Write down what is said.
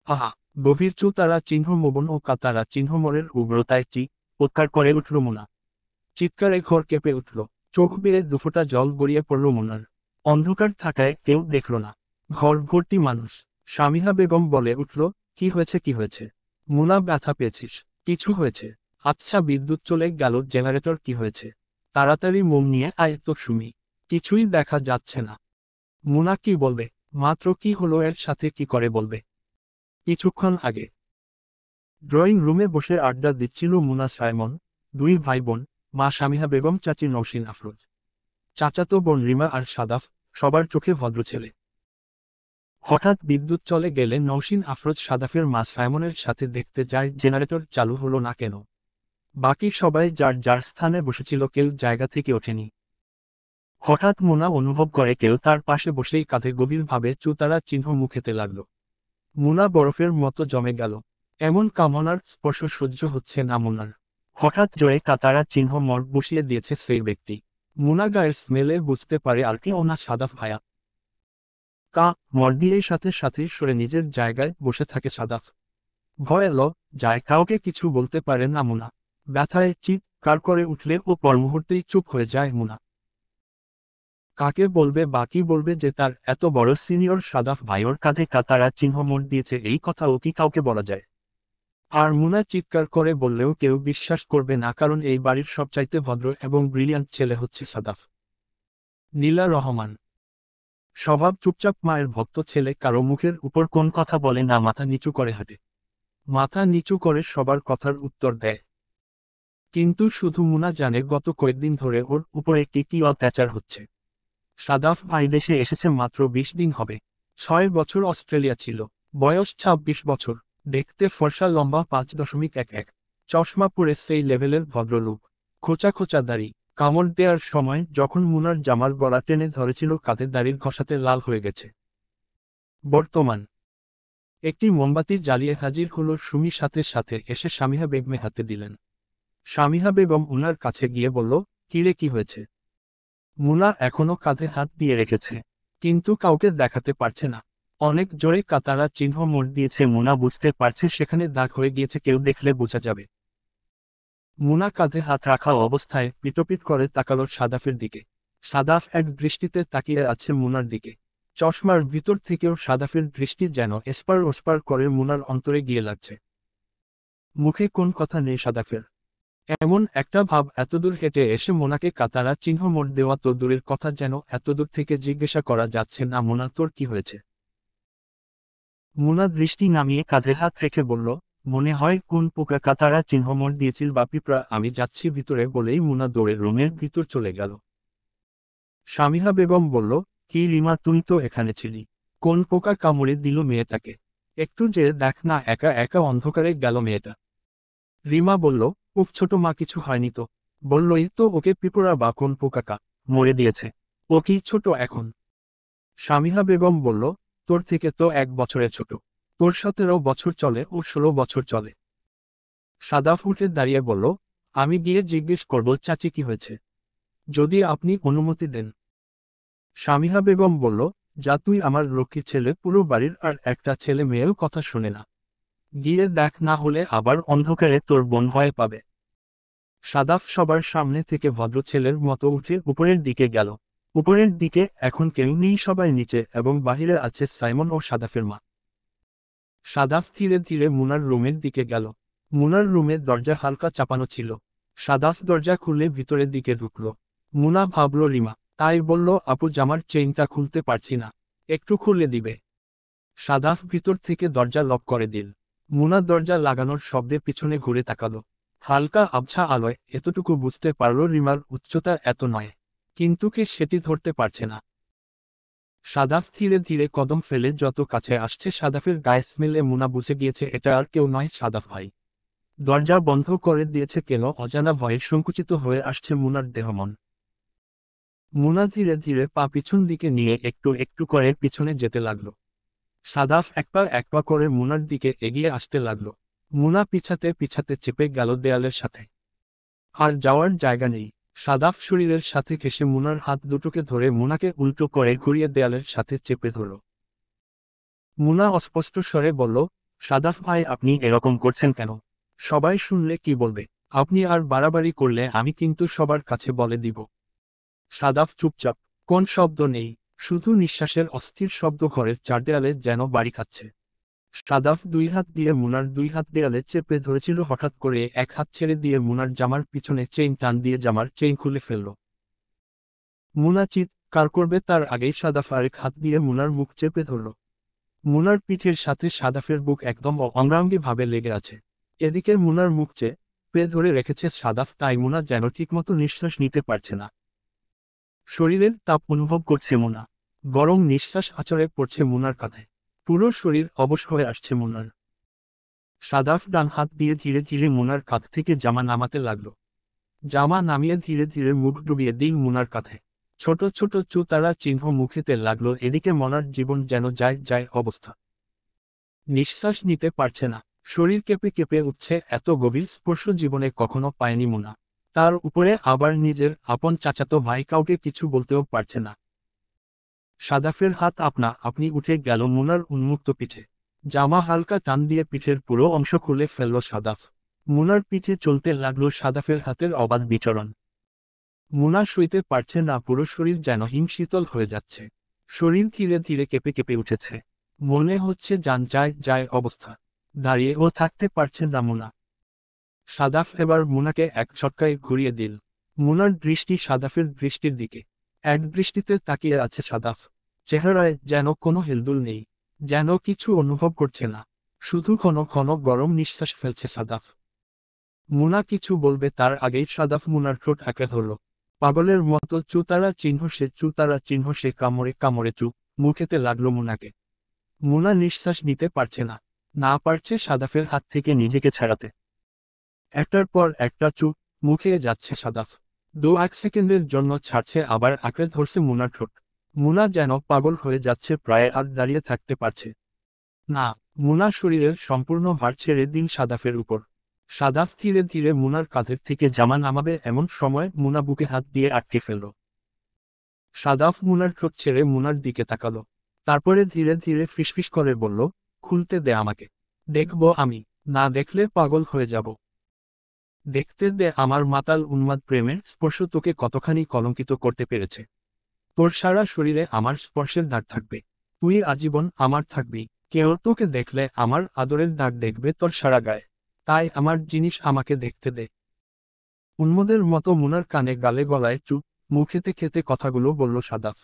আহা! গভীর চুতারা চিহ্ন মোবন ও কাতারা চিহ্ন মোড়ের উগ্রতায় চিৎকার করে উঠল মুনা। চিৎকারে ঘর কেঁপে উঠল। চোখ বেয়ে দুফোঁটা জল গড়িয়ে পড়ল মুনার। অন্ধকার থাকায় কেউ দেখল না। ঘর ভর্তি মানুষ। স্বামীহা বেগম বলে উঠল, কি হয়েছে কি হয়েছে? মুনা, ব্যথা পেয়েছিস? কিছু হয়েছে? আচ্ছা, বিদ্যুৎ চলে গেল, জেনারেটর কি হয়েছে? তাড়াতাড়ি মোম নিয়ে আয় তো সুমি। কিছুই দেখা যাচ্ছে না। মুনা কি বলবে? মাত্র কি হলো এর সাথে কি করে বলবে? কিছুক্ষণ আগে ড্রয়িং রুমে বসে আড্ডা দিচ্ছিল মুনা সাইমন, দুই ভাই বোন, মা সামিহা বেগম, চাচি নওশিন আফরোজ, চাচাতো বোন রিমা আর সাদাফ, সবার চোখে ভদ্র ছেলে। হঠাৎ বিদ্যুৎ চলে গেলে নওশিন আফরোজ সাদাফের মা সাইমনের সাথে দেখতে যায় জেনারেটর চালু হলো না কেন। বাকি সবাই যার যার স্থানে বসেছিল, কেউ জায়গা থেকে ওঠেনি। হঠাৎ মুনা অনুভব করে কেউ তার পাশে বসেই কাঁধে গভীরভাবে চুতারা চিহ্ন মুখেতে লাগল। মুনা বরফের মতো জমে গেল। এমন কামনার স্পর্শ সহ্য হচ্ছে না মুনার। হঠাৎ জোরে কাতারা চিহ্ন মর বসিয়ে দিয়েছে সেই ব্যক্তি। মুনা গায়ের স্মেলে বুঝতে পারে আর কি ওনা সাদাফ ভায়া। মর দিয়েই সাথে সাথে সরে নিজের জায়গায় বসে থাকে সাদাফ। ভয় এলো যায়, কাউকে কিছু বলতে পারে না মুনা। ব্যথায় চিৎকার করে উঠলে ও পর মুহূর্তেই চুপ হয়ে যায় মুনা। কাকে বলবে, বাকি বলবে যে তার এত বড় সিনিয়র সাদাফ ভাইয়ের কাঁধে কাতারা চিহ্ন মোড় দিয়েছে, এই কথা ও কি কাউকে বলা যায়? আর মুনা চিৎকার করে বললেও কেউ বিশ্বাস করবে না, কারণ এই বাড়ির সবচাইতে ভদ্র এবং ব্রিলিয়ান্ট ছেলে হচ্ছে সাদাফ। নীলা রহমান স্বভাব চুপচাপ, মায়ের ভক্ত ছেলে, কারো মুখের উপর কোন কথা বলে না, মাথা নিচু করে হাঁটে, মাথা নিচু করে সবার কথার উত্তর দেয়। কিন্তু শুধু মুনা জানে গত কয়েকদিন ধরে ওর উপরে কি অত্যাচার হচ্ছে। সাদাফ ভাই দেশে এসেছে মাত্র 20 দিন হবে। 6 বছর অস্ট্রেলিয়া ছিল। বয়স 26 বছর। দেখতে ফর্সা, লম্বা, 5.11, চশমা পরে সেই লেভেলের ভদ্রলোক। খোঁচা খোঁচা দাড়ি। কামড় দেওয়ার সময় যখন মুনার জামার গলা টেনে ধরেছিল, কাঁধের দাড়ির ঘষাতে লাল হয়ে গেছে। বর্তমান একটি মোমবাতি জ্বালিয়ে হাজির হলো সুমি, সাথে সাথে এসে সামিহা বেগমে হাতে দিলেন। সামিহা বেগম উনার কাছে গিয়ে বলল, কিরে, কি হয়েছে? মুনা এখনো কাঁধে হাত দিয়ে রেখেছে, কিন্তু কাউকে দেখাতে পারছে না। অনেক জোরে কাতারা চিহ্ন মোড় দিয়েছে, মুনা বুঝতে পারছে সেখানে দাগ হয়ে গিয়েছে, কেউ দেখলে বোঝা যাবে। মুনা কাঁধে হাত রাখা অবস্থায় পিটপিট করে তাকালো সাদাফের দিকে। সাদাফ এক দৃষ্টিতে তাকিয়ে আছে মুনার দিকে। চশমার ভিতর থেকেও সাদাফের দৃষ্টি যেন এসপার ওসপার করে মুনার অন্তরে গিয়ে লাগছে। মুখে কোন কথা নেই সাদাফের। এমন একটা ভাব, এতদূর হেঁটে এসে মোনাকে কাতারা চিহ্ন মোড় দেওয়া তো দূরের কথা, যেন এতদূর থেকে জিজ্ঞাসা করা যাচ্ছে না, মোনা তোর কি হয়েছে? মুনা দৃষ্টি নামিয়ে কাঁধে হাত রেখে বলল, মনে হয় কোন পোকা কাতারা চিহ্ন মোড় দিয়েছিল বা পিঁপড়া, আমি যাচ্ছি ভিতরে বলেই মুনা দৌড়ে রুমের ভিতর চলে গেল। সামিহা বেগম বলল, কি রিমা, তুই তো এখানে ছিলি, কোন পোকা কামড়ে দিল মেয়েটাকে? একটু যে দেখ না, একা একা অন্ধকারে গেল মেয়েটা। রিমা বলল, উফ ছোট মা, কিছু হয়নি তো। বললই তো ওকে পিঁপড়া বা কোন পোকা মরে দিয়েছে। ও কি ছোট এখন? সামিহা বেগম বলল, তোর থেকে তো 1 বছরের ছোট। তোর 17 বছর চলে, ও 16 বছর চলে। সাদাফ উঠে দাঁড়িয়ে বলল, আমি গিয়ে জিজ্ঞেস করব চাচি কি হয়েছে, যদি আপনি অনুমতি দেন। সামিহা বেগম বলল, যা, তুই আমার লক্ষ্মী ছেলে, পুরো বাড়ির আর একটা ছেলে মেয়েও কথা শোনে না। গিয়ে দেখ, না হলে আবার অন্ধকারে তোর বোন ভয় পাবে। সাদাফ সবার সামনে থেকে ভদ্র ছেলের মতো উঠে উপরের দিকে গেল। উপরের দিকে এখন কেউ নেই, সবাই নিচে, এবং বাহিরে আছে সাইমন ও সাদাফের মা। সাদাফ ধীরে ধীরে মুনার রুমের দিকে গেল। মুনার রুমের দরজা হালকা চাপানো ছিল। সাদাফ দরজা খুলে ভিতরের দিকে ঢুকল। মুনা ভাবল রিমা, তাই বলল, আপু জামার চেইনটা খুলতে পারছি না, একটু খুলে দিবে? সাদাফ ভিতর থেকে দরজা লক করে দিল। মুনা দরজা লাগানোর শব্দে পিছনে ঘুরে তাকালো। হালকা আবছা আলোয় এতটুকু বুঝতে পারল রিমার উচ্চতা এত নয়, কিন্তু কে সেটি ধরতে পারছে না। সাদাফ ধীরে ধীরে কদম ফেলে যত কাছে আসছে, সাদাফের গায়ে স্মেলে মুনা বুঝে গিয়েছে এটা আর কেউ নয়, সাদাফ ভাই। দরজা বন্ধ করে দিয়েছে কেন, অজানা ভয়ে সংকুচিত হয়ে আসছে মুনার দেহমন। মুনা ধীরে ধীরে পা পিছন দিকে নিয়ে একটু একটু করে পিছনে যেতে লাগলো। সাদাফ এক পা করে মুনার দিকে এগিয়ে আসতে লাগলো। মুনা পিছাতে পিছাতে চেপে গেল দেয়ালের সাথে। আর যাওয়ার জায়গা নেই। সাদাফ শরীরের সাথে ঘেঁষে মুনার হাত দুটোকে ধরে মুনাকে উল্টো করে ঘুরিয়ে দেয়ালের সাথে চেপে ধরল। মুনা অস্পষ্ট স্বরে বলল, সাদাফ ভাই, আপনি এরকম করছেন কেন? সবাই শুনলে কি বলবে? আপনি আর বাড়াবাড়ি করলে আমি কিন্তু সবার কাছে বলে দিব। সাদাফ চুপচাপ। কোন শব্দ নেই, শুধু নিঃশ্বাসের অস্থির শব্দ ঘরের চার দেয়ালে যেন বাড়ি খাচ্ছে। সাদাফ দুই হাত দিয়ে মুনার দুই হাত দেয়ালে চেপে ধরেছিল, হঠাৎ করে এক হাত ছেড়ে দিয়ে মুনার জামার পিছনে চেইন টান দিয়ে জামার চেইন খুলে ফেলল। মুনা চিৎকার করবে তার আগেই সাদাফ আরেক হাত দিয়ে মুনার মুখ চেপে ধরল। মুনার পিঠের সাথে সাদাফের বুক একদম অঙ্গাঙ্গি ভাবে লেগে আছে। এদিকে মুনার মুখ চেপে ধরে রেখেছে সাদাফ, তাই মুনা যেন ঠিকমতো নিঃশ্বাস নিতে পারছে না। শরীরের তাপ অনুভব করছে মুনা। গরম নিঃশ্বাস আচরে পড়ছে মুনার কাঁধে। পুরো শরীর অবশ হয়ে আসছে মুনার। সাদাফ ডান হাত দিয়ে ধীরে ধীরে মুনার কাঁধ থেকে জামা নামাতে লাগল। জামা নামিয়ে ধীরে ধীরে মুখ ডুবিয়ে দিল মুনার কাঁধে। ছোট ছোট তারা চিহ্ন মুখেতে লাগলো। এদিকে মনার জীবন যেন যায় যায় অবস্থা। নিঃশ্বাস নিতে পারছে না, শরীর কেঁপে কেঁপে উঠছে। এত গভীর স্পর্শ জীবনে কখনো পায়নি মুনা। তার উপরে আবার নিজের আপন চাচাতো ভাই, কাউকে কিছু বলতেও পারছে না। সাদাফের হাত আপনা আপনি উঠে গেল মুনার উন্মুক্ত পিঠে। জামা হালকা টান দিয়ে পিঠের পুরো অংশ খুলে ফেলল সাদাফ। মুনার পিঠে চলতে লাগলো সাদাফের হাতের অবাধ বিচরণ। মুনা শুইতে পারছে না, পুরো শরীর যেন হিমশীতল হয়ে যাচ্ছে। শরীর ধীরে ধীরে কেঁপে কেঁপে উঠেছে। মনে হচ্ছে যান যায় যায় অবস্থা। দাঁড়িয়েও থাকতে পারছে না মুনা। সাদাফ এবার মুনাকে এক ঝটকায় ঘুরিয়ে দিল। মুনার দৃষ্টি সাদাফের দৃষ্টির দিকে। এক দৃষ্টিতে তাকিয়ে আছে সাদাফ। চেহারায় যেন কোনো হেলদুল নেই, যেন কিছু অনুভব করছে না। শুধু ঘন ঘন গরম নিঃশ্বাস ফেলছে সাদাফ। মুনা কিছু বলবে তার আগেই সাদাফ মুনার ঠোঁট আঁকড়ে ধরল। পাগলের মতো চুতারা চিহ্ন সে কামড়ে কামড়ে মুখেতে লাগলো মুনাকে। মুনা নিঃশ্বাস নিতে পারছে না, না পারছে সাদাফের হাত থেকে নিজেকে ছাড়াতে। একটার পর একটা মুখে যাচ্ছে সাদাফ। 2-1 সেকেন্ডের জন্য ছাড়ছে, আবার আঁকড়ে ধরছে মুনার ঠোঁট। মুনা যেন পাগল হয়ে যাচ্ছে, প্রায় আর দাঁড়িয়ে থাকতে পারছে না। মুনা শরীরের সম্পূর্ণ ভার ছেড়ে দিল সাদাফের উপর। সাদাফ ধীরে ধীরে মুনার কাঁধের থেকে জামা নামাবে এমন সময় মুনা বুকে হাত দিয়ে আটকে ফেলল। সাদাফ মুনার ঠোঁট ছেড়ে মুনার দিকে তাকালো। তারপরে ধীরে ধীরে ফিসফিস করে বলল, খুলতে দে আমাকে, দেখব আমি, না দেখলে পাগল হয়ে যাব। দেখতে দে আমার মাতাল উন্মাদ প্রেমের স্পর্শ তোকে কতখানি কলঙ্কিত করতে পেরেছে। তোর সারা শরীরে আমার স্পর্শের দাগ থাকবে, তুই আজীবন আমার থাকবি। কেউ তোকে দেখলে আমার আদরের দাগ দেখবে তোর সারা গায়ে, তাই আমার জিনিস আমাকে দেখতে দে। উন্মাদের মতো মুনার কানে গালে গলায় মুখেতে খেতে কথাগুলো বলল সাদাফ।